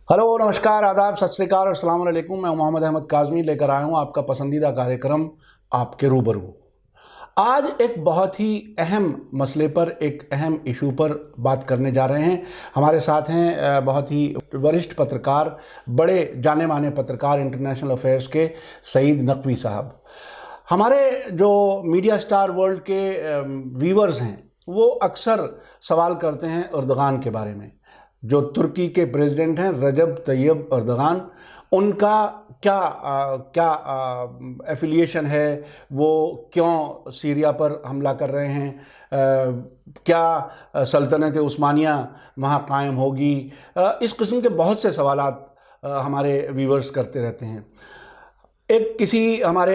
Hello, नमस्कार, आदाब, सत श्री अकाल और अस्सलाम वालेकुम। मैं मोहम्मद अहमद काज़मी लेकर आया हूँ आपका पसंदीदा कार्यक्रम आपके रूबरू। आज एक बहुत ही अहम मसले पर, एक अहम इशू पर बात करने जा रहे हैं। हमारे साथ हैं बहुत ही वरिष्ठ पत्रकार, बड़े जाने माने पत्रकार इंटरनेशनल अफेयर्स के सईद नकवी साहब। हमारे जो मीडिया स्टार वर्ल्ड के व्यूअर्स हैं वो अक्सर सवाल करते हैं अर्दगान के बारे में। जो तुर्की के प्रेसिडेंट हैं रजब तैयब अर्दगान, उनका क्या एफिलिएशन है, वो क्यों सीरिया पर हमला कर रहे हैं, क्या सल्तनत उस्मानिया वहाँ कायम होगी। इस किस्म के बहुत से सवालात हमारे व्यूअर्स करते रहते हैं। एक किसी हमारे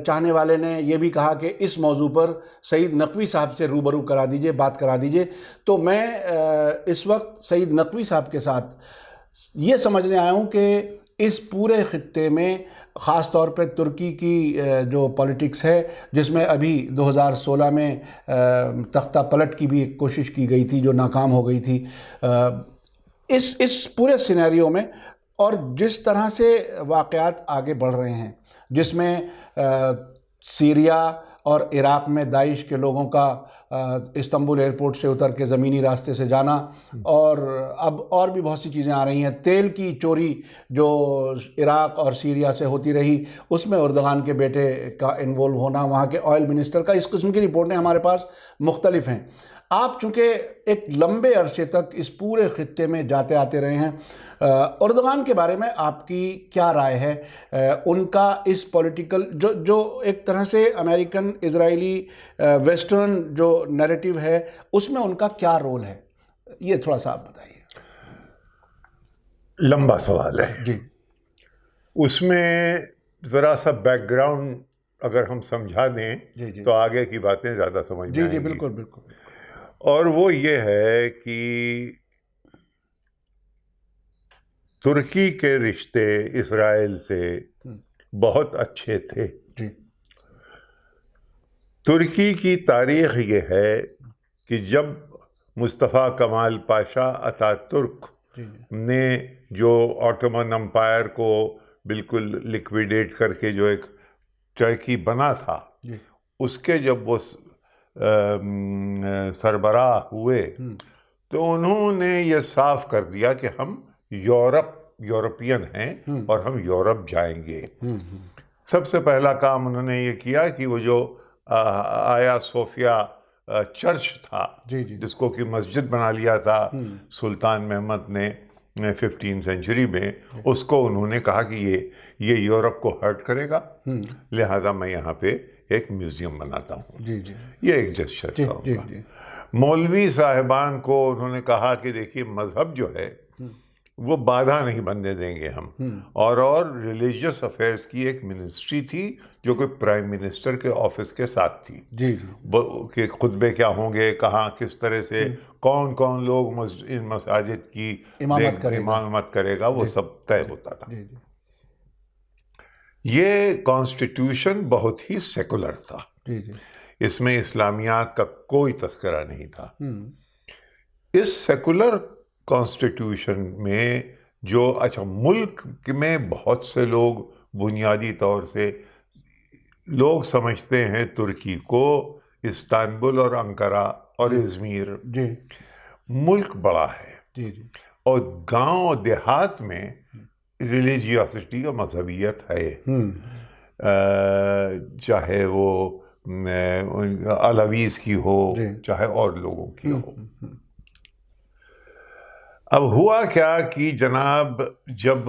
चाहने वाले ने यह भी कहा कि इस मौजू पर सईद नकवी साहब से रूबरू करा दीजिए, बात करा दीजिए। तो मैं इस वक्त सईद नकवी साहब के साथ ये समझने आया हूँ कि इस पूरे खित्ते में ख़ास तौर पे तुर्की की जो पॉलिटिक्स है, जिसमें अभी 2016 में तख्ता पलट की भी एक कोशिश की गई थी जो नाकाम हो गई थी, इस पूरे सिनेरियो में और जिस तरह से वाक़यात आगे बढ़ रहे हैं, जिसमें सीरिया और इराक़ में दाइश के लोगों का इस्तांबुल एयरपोर्ट से उतर के ज़मीनी रास्ते से जाना, और अब और भी बहुत सी चीज़ें आ रही हैं। तेल की चोरी जो इराक़ और सीरिया से होती रही, उसमें अर्दगान के बेटे का इन्वॉल्व होना, वहाँ के ऑयल मिनिस्टर का, इस किस्म की रिपोर्टें हमारे पास मुख्तलिफ हैं। आप चूँकि एक लंबे अरसे तक इस पूरे खित्ते में जाते आते रहे हैं, अर्दगान के बारे में आपकी क्या राय है? उनका इस पॉलिटिकल जो एक तरह से अमेरिकन, इजरायली, वेस्टर्न जो नैरेटिव है, उसमें उनका क्या रोल है, ये थोड़ा सा आप बताइए। लंबा सवाल है जी। उसमें ज़रा सा बैकग्राउंड अगर हम समझा दें जी। तो आगे की बातें ज़्यादा समझ में आएंगी। बिल्कुल बिल्कुल। और वो ये है कि तुर्की के रिश्ते इस्राइल से बहुत अच्छे थे। जी। तुर्की की तारीख़ ये है कि जब मुस्तफ़ा कमाल पाशा अतातुर्क ने जो ऑटोमन एम्पायर को बिल्कुल लिक्विडेट करके जो एक टर्की बना था, उसके जब वो सरबराह हुए तो उन्होंने ये साफ कर दिया कि हम यूरोपियन हैं और हम यूरोप जाएंगे। सबसे पहला काम उन्होंने ये किया कि वो जो आया सोफिया चर्च था, जिसको कि मस्जिद बना लिया था सुल्तान महमद ने 15वीं सेंचुरी में, उसको उन्होंने कहा कि ये यूरोप को हर्ट करेगा, लिहाजा मैं यहाँ पे एक म्यूजियम बनाता हूँ। ये एक जेस्चर था उनका। मौलवी साहिबान को उन्होंने कहा कि देखिए, मजहब जो है वो बाधा नहीं बनने देंगे हम। और रिलीजियस अफेयर्स की एक मिनिस्ट्री थी जो कि प्राइम मिनिस्टर के ऑफिस के साथ थी। कि खुतबे क्या होंगे, कहाँ, किस तरह से, कौन कौन लोग इन मसाजिद की इमामत करेगा, वो सब तय होता था। ये कॉन्स्टिट्यूशन बहुत ही सेकुलर था। इसमें इस्लामियात का कोई तस्करा नहीं था। इस सेकुलर कॉन्स्टिट्यूशन में जो मुल्क में बहुत से लोग बुनियादी तौर से लोग समझते हैं तुर्की को इस्तांबुल और अंकारा और इज़मीर। मुल्क बड़ा है और गांव देहात में रिलीजियोसिटी और मजहबियत है, चाहे वो अलवीज़ की हो चाहे और लोगों की हो। अब हुआ क्या कि जनाब, जब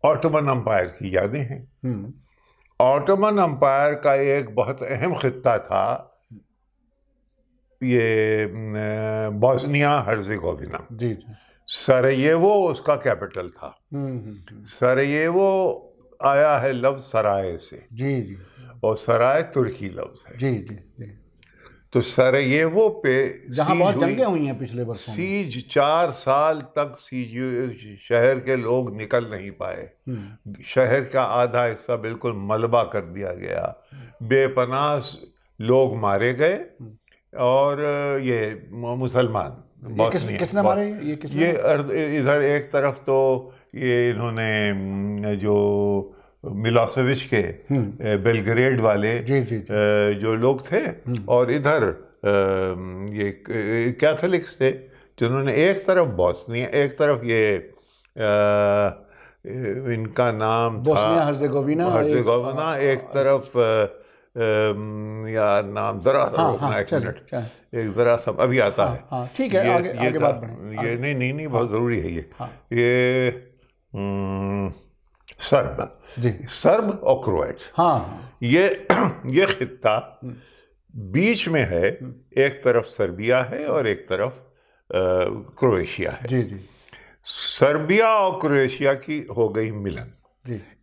ऑटोमन एम्पायर की यादें हैं, ऑटोमन एम्पायर का एक बहुत अहम खित्ता था ये बोस्निया हर्ज़ेगोविना। सरायेवो उसका कैपिटल था। सरायेवो आया है लफ्ज़ सराय से, और सराय तुर्की लफ्ज़ है। तो सरायेवो पे जहां बहुत जंगें हुई हैं पिछले वर्षों में, सीज 4 साल तक शहर के लोग निकल नहीं पाए। शहर का आधा हिस्सा बिल्कुल मलबा कर दिया गया, बेपनाह लोग मारे गए और ये मुसलमान किसने मारे ये इधर एक तरफ तो ये इन्होंने जो मिलोसेविच के बेलग्रेड वाले जी जी जो लोग थे, और इधर ये कैथोलिक्स थे, जिन्होंने एक तरफ बोस्निया, एक तरफ ये इनका नाम था हर्जेगोविना, एक तरफ यार नाम जरा रोकना, एक मिनट, एक जरा सब अभी आता है। ठीक है, आगे बात बढ़े। ये नहीं बहुत जरूरी है ये सर्ब और क्रोएट्स, ये खित्ता बीच में है, एक तरफ सर्बिया है और एक तरफ क्रोएशिया है। जी जी। सर्बिया और क्रोएशिया की हो गई मिलन,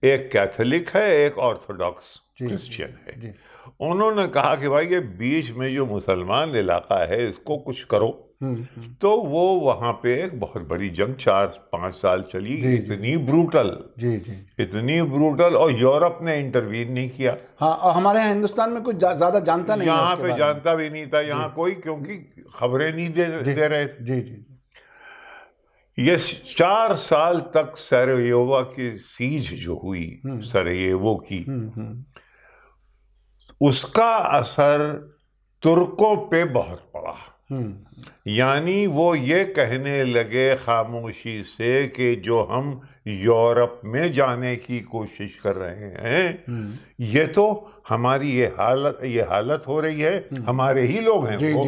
एक कैथोलिक है, एक ऑर्थोडॉक्स क्रिश्चियन है। उन्होंने कहा कि भाई ये बीच में जो मुसलमान इलाका है इसको कुछ करो, तो वो वहां पे एक बहुत बड़ी जंग 4-5 साल चली, इतनी ब्रूटल, और यूरोप ने इंटरवीन नहीं किया। हाँ, और हमारे यहाँ हिंदुस्तान में कुछ ज्यादा जानता नहीं, यहाँ पे जानता भी नहीं था यहाँ कोई, क्योंकि खबरें नहीं दे रहे थे। जी जी। ये 4 साल तक सरायेवो की सीज जो हुई, सरायेवो की, उसका असर तुर्कों पे बहुत पड़ा। यानी वो ये कहने लगे खामोशी से कि जो हम यूरोप में जाने की कोशिश कर रहे हैं, ये तो हमारी ये हालत हो रही है, हमारे ही लोग हैं वो,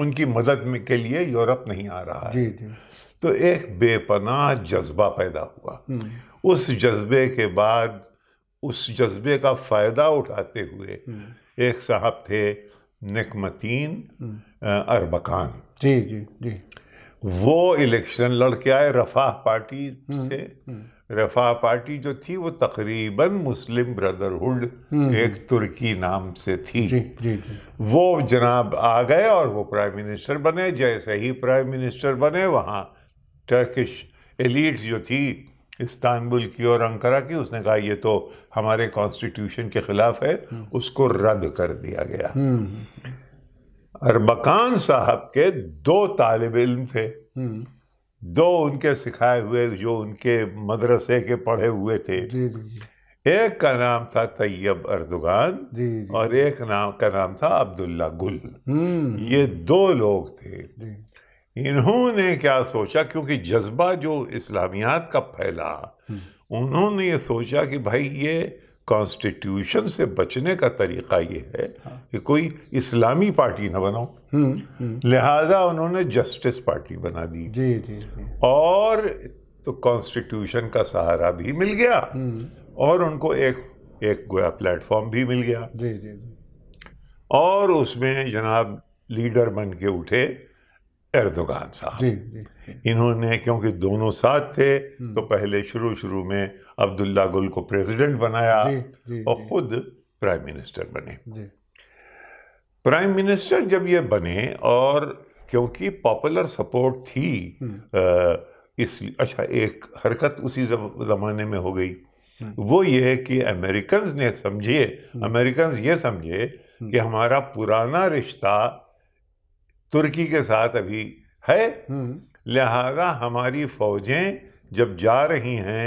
उनकी मदद में के लिए यूरोप नहीं आ रहा है। तो एक बेपनाह जज्बा पैदा हुआ। उस जज्बे के बाद, उस जज्बे का फायदा उठाते हुए एक साहब थे निकमतीन अरबकान, जी जी जी, वो इलेक्शन लड़के आए रफाह पार्टी से। रफाह पार्टी जो थी वो तकरीबन मुस्लिम ब्रदरहुड एक तुर्की नाम से थी। जी जी जी। वो जनाब आ गए और वो प्राइम मिनिस्टर बने। जैसे ही प्राइम मिनिस्टर बने, वहाँ टर्किश एलीट जो थी इस्तांबुल की और अंकारा की, उसने कहा ये तो हमारे कॉन्स्टिट्यूशन के खिलाफ है, उसको रद्द कर दिया गया। अरबकान साहब के 2 तालिब इल्म थे, 2 उनके सिखाए हुए, जो उनके मदरसे के पढ़े हुए थे। जी जी। एक का नाम था तैयब अर्दोगान, और एक का नाम था अब्दुल्ला गुल। ये 2 लोग थे। इन्होंने क्या सोचा, क्योंकि जज्बा जो इस्लामियात का फैला, उन्होंने ये सोचा कि भाई ये कॉन्स्टिट्यूशन से बचने का तरीका ये है कि कोई इस्लामी पार्टी ना बनाओ। लिहाजा उन्होंने जस्टिस पार्टी बना दी। जी जी। और तो कॉन्स्टिट्यूशन का सहारा भी मिल गया, और उनको एक गोया प्लेटफॉर्म भी मिल गया। जी जी। और उसमें जनाब लीडर बन के उठे एर्दोगान साहब। जी जी। इन्होंने, क्योंकि दोनों साथ थे, तो पहले शुरू में अब्दुल्ला गुल को प्रेसिडेंट बनाया, और खुद प्राइम मिनिस्टर बने। प्राइम मिनिस्टर जब ये बने, और क्योंकि पॉपुलर सपोर्ट थी, अच्छा एक हरकत उसी ज़माने में हो गई, वो ये कि अमेरिकन्स ये समझे कि हमारा पुराना रिश्ता तुर्की के साथ अभी है, लिहाजा हमारी फौजें जब जा रही हैं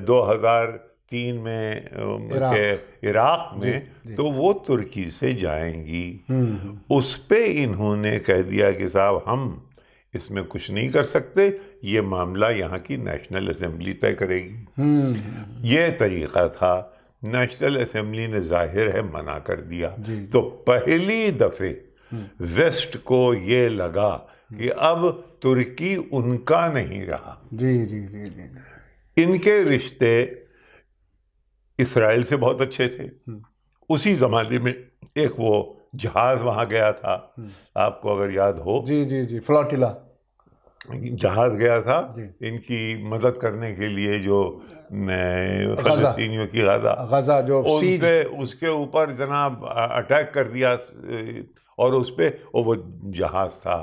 2003 में इराक में, तो वो तुर्की से जाएंगी। उस पे इन्होंने कह दिया कि साहब हम इसमें कुछ नहीं कर सकते, ये मामला यहाँ की नेशनल असेंबली तय करेगी। ये तरीका था। नेशनल असेंबली ने जाहिर है मना कर दिया। तो पहली दफे वेस्ट को ये लगा कि अब तुर्की उनका नहीं रहा। जी जी जी जी। इनके रिश्ते इसराइल से बहुत अच्छे थे। उसी जमाने में एक वो जहाज वहां गया था, आपको अगर याद हो। जी जी जी, फ्लोटिला जहाज गया था इनकी मदद करने के लिए, जो फलस्तीनियों की गजा जो उसके ऊपर जनाब अटैक कर दिया, और उस पे वो जहाज था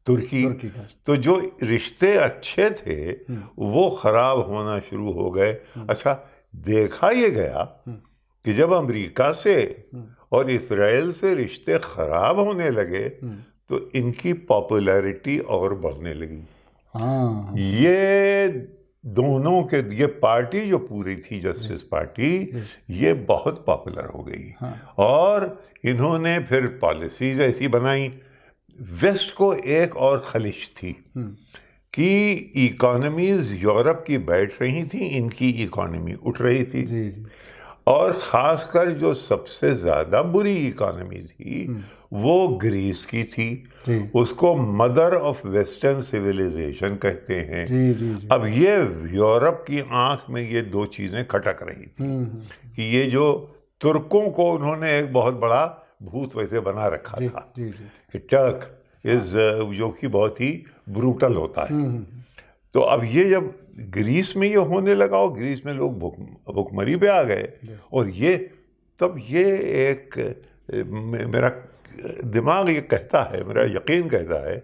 तुर्की का। तो जो रिश्ते अच्छे थे वो खराब होना शुरू हो गए। अच्छा, देखा ये गया कि जब अमेरिका से और इसराइल से रिश्ते खराब होने लगे, तो इनकी पॉपुलैरिटी और बढ़ने लगी। हाँ, ये दोनों के, ये पार्टी जो पूरी थी जस्टिस पार्टी, ये बहुत पॉपुलर हो गई। हाँ। और इन्होंने फिर पॉलिसीज ऐसी बनाई। वेस्ट को एक और खलिश थी कि इकोनॉमीज यूरोप की बैठ रही थी, इनकी इकोनॉमी उठ रही थी। जी जी। और खासकर जो सबसे ज्यादा बुरी इकोनॉमी थी वो ग्रीस की थी। जी उसको मदर ऑफ वेस्टर्न सिविलाइजेशन कहते हैं। जी जी जी। अब ये यूरोप की आंख में ये दो चीजें खटक रही थी कि ये जो तुर्कों को उन्होंने एक बहुत बड़ा भूत वैसे बना रखा जी था जी जी। कि टर्क इज, जो कि बहुत ही ब्रूटल होता है। तो अब ये जब ग्रीस में ये होने लगा और ग्रीस में लोग भुखमरी पे आ गए, और ये तब ये एक मेरा दिमाग ये कहता है, मेरा यकीन कहता है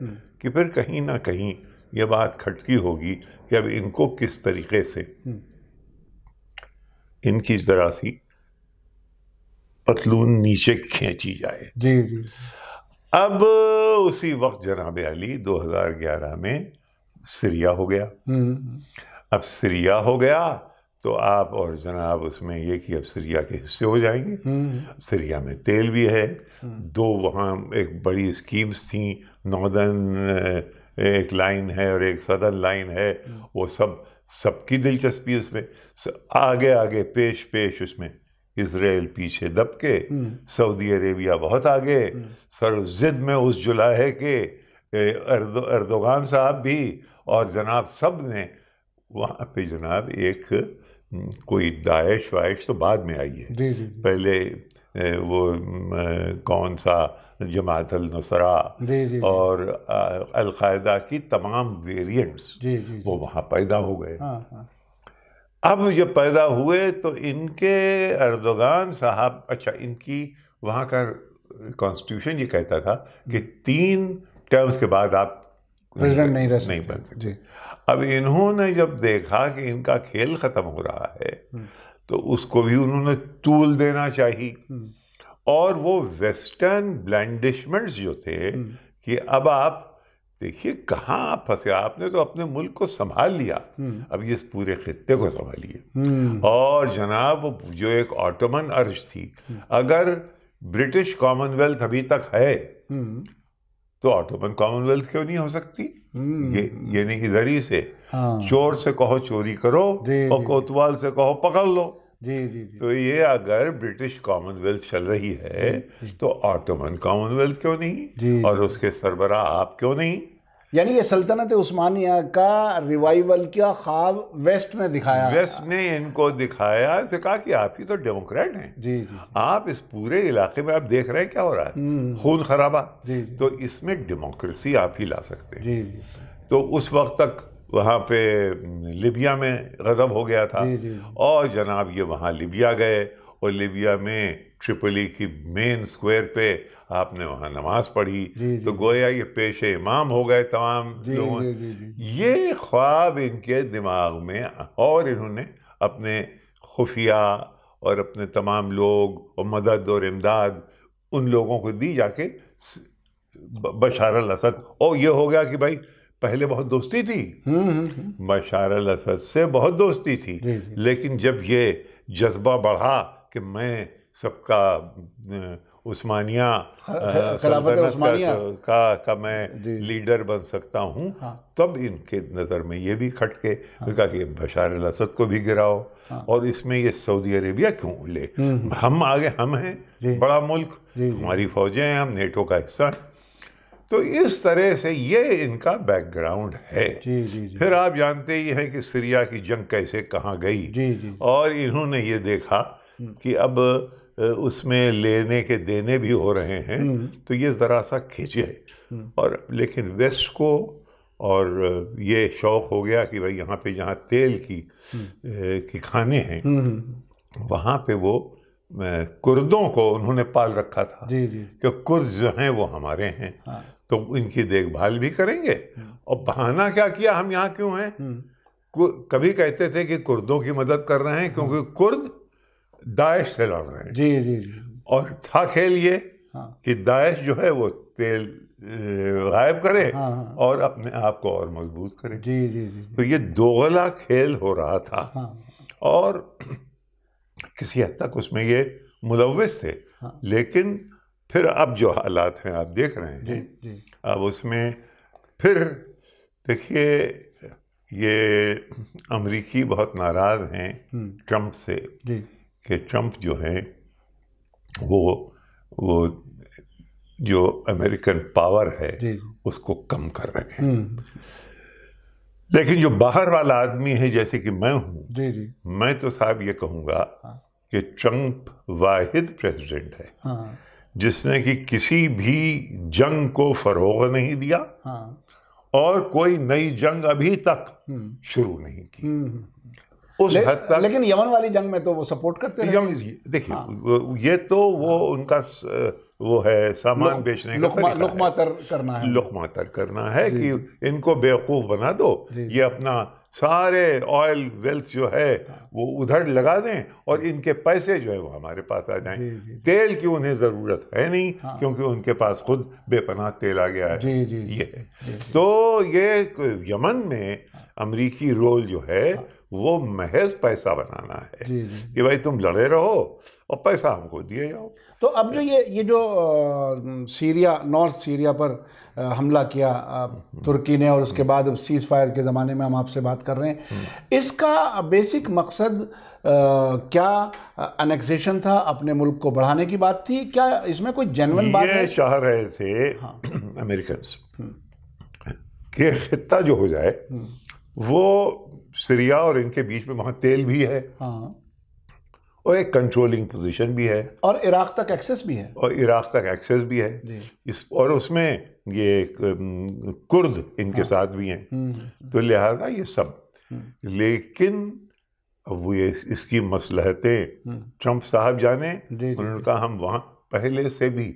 कि फिर कहीं ना कहीं ये बात खटकी होगी कि अब इनको किस तरीके से इनकी जरा सी पतलून नीचे खींची जाए। जी जी। अब उसी वक्त जनाब अली 2011 में सीरिया हो गया। अब सीरिया हो गया तो आप और जनाब उसमें ये कि अब सीरिया के हिस्से हो जाएंगे। सीरिया में तेल भी है, दो वहाँ एक बड़ी स्कीम्स थी, नॉर्दर्न एक लाइन है और एक सदर्न लाइन है, वो सबकी दिलचस्पी उसमें आगे आगे पेश पेश, उसमें इजराइल पीछे दब के, सऊदी अरेबिया बहुत आगे, सर जिद में उस जुलाहे के अर्दोगान साहब भी, और जनाब सब ने वहाँ पे जनाब एक कोई दाइश वाइश तो बाद में आई है। जी जी। पहले वो कौन सा जमात अल नुसरा और अल-कायदा की तमाम वेरिएंट्स वो वहाँ पैदा हो गए। अब जब पैदा हुए तो इनके अर्दोगान साहब, अच्छा इनकी वहाँ का कॉन्स्टिट्यूशन ये कहता था कि 3 टर्म्स के बाद आप प्रेसिडेंट नहीं बन सकते। अब इन्होंने जब देखा कि इनका खेल खत्म हो रहा है तो उसको भी उन्होंने तूल देना चाहिए, और वो वेस्टर्न ब्लैंडिशमेंट्स जो थे कि अब आप देखिए कहाँ आप फंसे, आपने तो अपने मुल्क को संभाल लिया, अब ये इस पूरे खित्ते को संभालिए। और जनाब जो एक ऑटोमन अर्ज थी, अगर ब्रिटिश कॉमनवेल्थ अभी तक है तो ऑटोमन कॉमनवेल्थ क्यों नहीं हो सकती? ये नहीं, इधर ही से चोर से कहो चोरी करो और कोतवाल से कहो पकड़ लो। जी जी जी। तो ये अगर ब्रिटिश कॉमनवेल्थ चल रही है तो ऑटोमन कॉमनवेल्थ क्यों नहीं, और उसके सरबराह आप क्यों नहीं? यानी ये सल्तनत उस्मानिया का रिवाइवल का ख्वाब वेस्ट ने दिखाया। वेस्ट ने इनको दिखाया, से कहा कि आप ही तो डेमोक्रेट हैं। जी जी। आप इस पूरे इलाके में आप देख रहे हैं क्या हो रहा है, खून खराबा। तो इसमें डेमोक्रेसी आप ही ला सकते हैं। जी जी। तो उस वक्त तक वहाँ पे लिबिया में गज़ब हो गया था। और जनाब ये वहाँ लिबिया गए और लिबिया में ट्रिपोली की मेन स्क्वायर पे आपने वहाँ नमाज पढ़ी, तो गोया ये पेशे इमाम हो गए तमाम लोगों। ये ख्वाब इनके दिमाग में, और इन्होंने अपने खुफिया और अपने तमाम लोग और मदद और इमदाद उन लोगों को दी जाके बशार अल असद। और ये हो गया कि भाई पहले बहुत दोस्ती थी, बशार अल असद से बहुत दोस्ती थी, लेकिन जब ये जज्बा बढ़ा कि मैं सबका उस्मानिया खिलाफत उस्मानिया का मैं लीडर बन सकता हूँ, तब इनके नज़र में ये भी खटके, कहा कि बशार अल असद को भी गिराओ, और इसमें ये सऊदी अरेबिया क्यों ले, हम आगे, हम हैं बड़ा मुल्क, हमारी फौजें हैं, हम नेटो का हिस्सा हैं। तो इस तरह से ये इनका बैकग्राउंड है। फिर आप जानते ही हैं कि सीरिया की जंग कैसे कहाँ गई, और इन्होंने ये देखा कि अब उसमें लेने के देने भी हो रहे हैं, तो ये ज़रा सा खींचे। और लेकिन वेस्ट को और ये शौक़ हो गया कि भाई यहाँ पे जहाँ तेल की खाने हैं वहाँ पे वो कुर्दों को उन्होंने पाल रखा था कि कुर्द जो हैं वो हमारे हैं, तो इनकी देखभाल भी करेंगे। और बहाना क्या किया, हम यहाँ क्यों हैं? कभी कहते थे कि कुर्दों की मदद कर रहे हैं क्योंकि कुर्द दाइश से लड़ रहे हैं। जी जी जी। और था खेल ये हाँ। कि दाइश जो है वो तेल गायब करे हाँ, हाँ। और अपने आप को और मजबूत करे। जी जी जी तो ये दोगला खेल हो रहा था। हाँ और किसी हद तक उसमें ये मुलव्विस थे। हाँ। लेकिन फिर अब जो हालात हैं आप देख रहे जी हैं, जी अब उसमें फिर देखिए ये अमरीकी बहुत नाराज हैं ट्रंप से जी कि ट्रंप जो है वो जो अमेरिकन पावर है जी जी उसको कम कर रहे हैं। लेकिन जो बाहर वाला आदमी है जैसे कि मैं हूँ, जी जी मैं तो साहब ये कहूँगा हाँ कि ट्रंप वाहिद प्रेसिडेंट है हाँ जिसने कि किसी भी जंग को फरोग नहीं दिया हाँ और कोई नई जंग अभी तक शुरू नहीं की। उस हद तक लेकिन यमन वाली जंग में तो वो सपोर्ट करते रहे। देखिए ये तो वो उनका वो है सामान बेचने का तरीका है। लुकमा तर करना है, लुकमा तर करना है कि इनको बेवकूफ बना दो, ये अपना सारे ऑयल वेल्थ जो है वो उधर लगा दें और इनके पैसे जो है वो हमारे पास आ जाएं। तेल की उन्हें ज़रूरत है नहीं क्योंकि उनके पास खुद बेपनाह तेल आ गया है। ये है। तो ये यमन में अमरीकी रोल जो है वो महज पैसा बनाना है कि भाई तुम लड़े रहो और पैसा हमको दिए जाओ। तो अब जो ये जो सीरिया, नॉर्थ सीरिया पर हमला किया तुर्की ने और उसके बाद सीज फायर के ज़माने में हम आपसे बात कर रहे हैं, इसका बेसिक मकसद क्या अनेक्सेशन था, अपने मुल्क को बढ़ाने की बात थी, क्या इसमें कोई जेन्युइन बात है? ये चाह रहे थे अमेरिकन्स कि खित्ता जो हो जाए वो सीरिया और इनके बीच में वहाँ तेल भी है और एक कंट्रोलिंग पोजीशन भी है और इराक तक एक्सेस भी है भी है और उसमें ये कुर्द इनके साथ भी हैं। तो लिहाजा ये सब, लेकिन अब वो ये इसकी मसलहतें ट्रंप साहब जाने। उन्होंने कहा हम वहाँ पहले से भी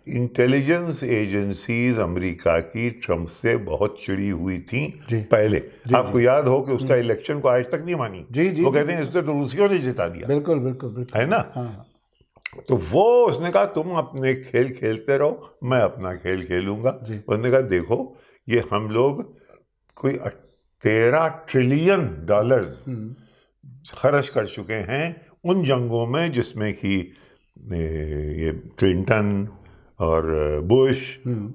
इंटेलिजेंस एजेंसीज अमेरिका की ट्रंप से बहुत चिड़ी हुई थी पहले। आपको याद हो कि उसका इलेक्शन को आज तक नहीं मानी। वो कहते हैं इससे तो रूसियों ने जिता दिया। बिल्कुल बिल्कुल बिल्कुल है ना। तो वो उसने कहा तुम अपने खेल खेलते रहो, मैं अपना खेल खेलूंगा। उसने कहा देखो ये हम लोग कोई $13 ट्रिलियन खर्च कर चुके हैं उन जंगों में जिसमें कि ये क्लिंटन और बुश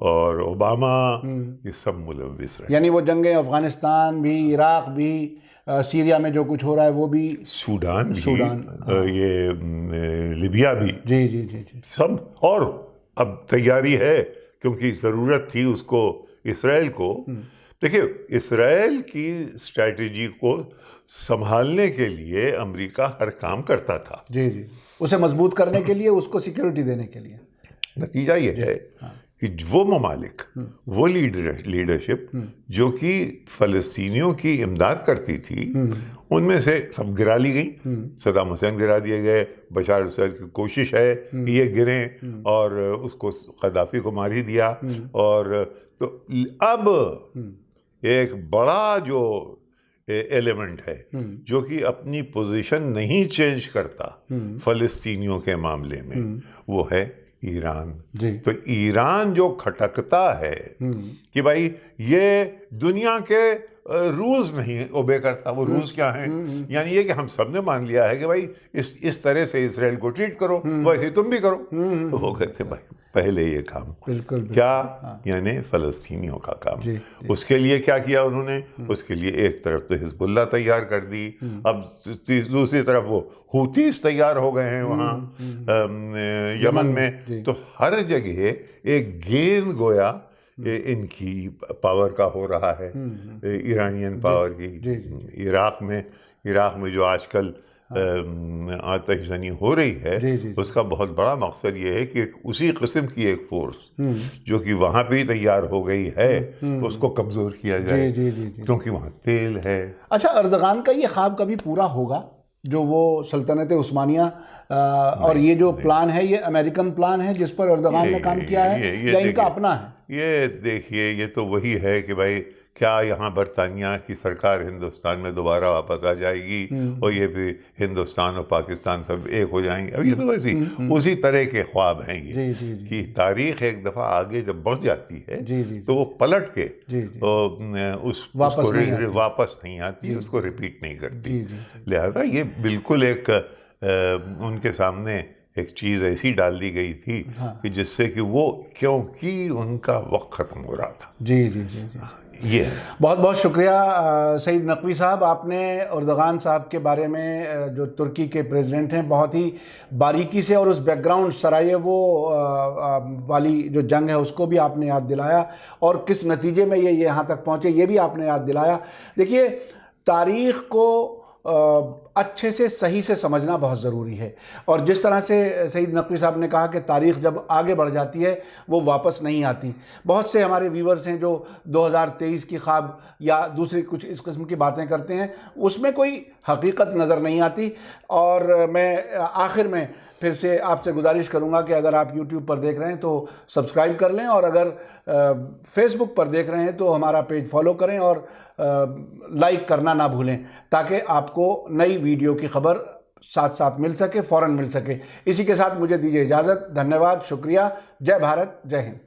और ओबामा ये सब मुलव्विस रहे। यानी वो जंगें अफगानिस्तान भी, इराक भी, सीरिया में जो कुछ हो रहा है वो भी, सूडान ये लिबिया भी, जी जी जी जी सब। और अब तैयारी है क्योंकि ज़रूरत थी उसको इसराइल को। देखिए इसराइल की स्ट्रैटेजी को संभालने के लिए अमेरिका हर काम करता था। जी जी, उसे मजबूत करने के लिए, उसको सिक्योरिटी देने के लिए। नतीजा ये है कि वो ममालिक, वो लीडरशिप जो कि फ़लस्तीनियों की इमदाद करती थी, उनमें से सब गिरा ली गई। सद्दाम हुसैन गिरा दिए गए, बशार अल-असद की कोशिश है कि ये गिरें और उसको कद्दाफी को मार ही दिया। और तो अब एक बड़ा जो एलिमेंट है जो कि अपनी पोजीशन नहीं चेंज करता फ़लस्तीनियों के मामले में, वो है ईरान। तो ईरान जो खटकता है कि भाई ये दुनिया के रूल्स नहीं ओबे करता। वो रूल्स क्या हैं? यानी ये कि हम सब ने मान लिया है कि भाई इस तरह से इसराइल को ट्रीट करो, वैसे तुम भी करो। तो वो कहते भाई पहले ये काम बिल्कुल क्या यानी फ़लस्तीनियों का काम। उसके लिए क्या किया उन्होंने? उसके लिए एक तरफ तो हिजबुल्लाह तैयार कर दी, अब दूसरी तरफ वो हूतीस तैयार हो गए हैं वहाँ यमन में। तो हर जगह एक गेंद गोया इनकी पावर का हो रहा है, ईरानियन पावर की। इराक में जो आजकल आतिशज़नी हो रही है, उसका बहुत बड़ा मकसद ये है कि उसी किस्म की एक फोर्स जो कि वहाँ पे तैयार हो गई है उसको कमज़ोर किया जाए क्योंकि वहाँ तेल है। अच्छा, अर्दगान का ये ख्वाब कभी पूरा होगा जो वो सल्तनत उस्मानिया और ये जो प्लान है, ये अमेरिकन प्लान है जिस पर अर्दगान ने काम किया है या इनका अपना है? ये देखिए, ये तो वही है कि भाई क्या यहाँ बरतानिया की सरकार हिंदुस्तान में दोबारा वापस आ जाएगी और ये भी हिंदुस्तान और पाकिस्तान सब एक हो जाएंगे। अब ये तो वैसी उसी तरह के ख्वाब हैं ये, कि तारीख एक दफ़ा आगे जब बढ़ जाती है तो वो पलट के उसको वापस नहीं आती, उसको रिपीट नहीं करती। लिहाजा ये बिल्कुल एक उनके सामने एक चीज़ ऐसी डाल दी गई थी कि जिससे कि वो, क्योंकि उनका वक्त ख़त्म हो रहा था। ये बहुत बहुत शुक्रिया सईद नकवी साहब, आपने उर्दगान साहब के बारे में, जो तुर्की के प्रेसिडेंट हैं, बहुत ही बारीकी से और उस बैकग्राउंड सरायेवो वाली जो जंग है उसको भी आपने याद दिलाया और किस नतीजे में ये यहाँ तक पहुँचे ये भी आपने याद दिलाया। देखिए, तारीख़ को अच्छे से सही से समझना बहुत ज़रूरी है और जिस तरह से सईद नकवी साहब ने कहा कि तारीख़ जब आगे बढ़ जाती है वो वापस नहीं आती। बहुत से हमारे व्यूवर्स हैं जो 2023 की ख्वाब या दूसरी कुछ इस किस्म की बातें करते हैं, उसमें कोई हकीकत नज़र नहीं आती। और मैं आखिर में फिर से आपसे गुजारिश करूंगा कि अगर आप YouTube पर देख रहे हैं तो सब्सक्राइब कर लें और अगर फेसबुक पर देख रहे हैं तो हमारा पेज फॉलो करें और लाइक करना ना भूलें, ताकि आपको नई वीडियो की खबर साथ साथ मिल सके, फ़ौरन मिल सके। इसी के साथ मुझे दीजिए इजाज़त। धन्यवाद, शुक्रिया। जय भारत, जय हिंद।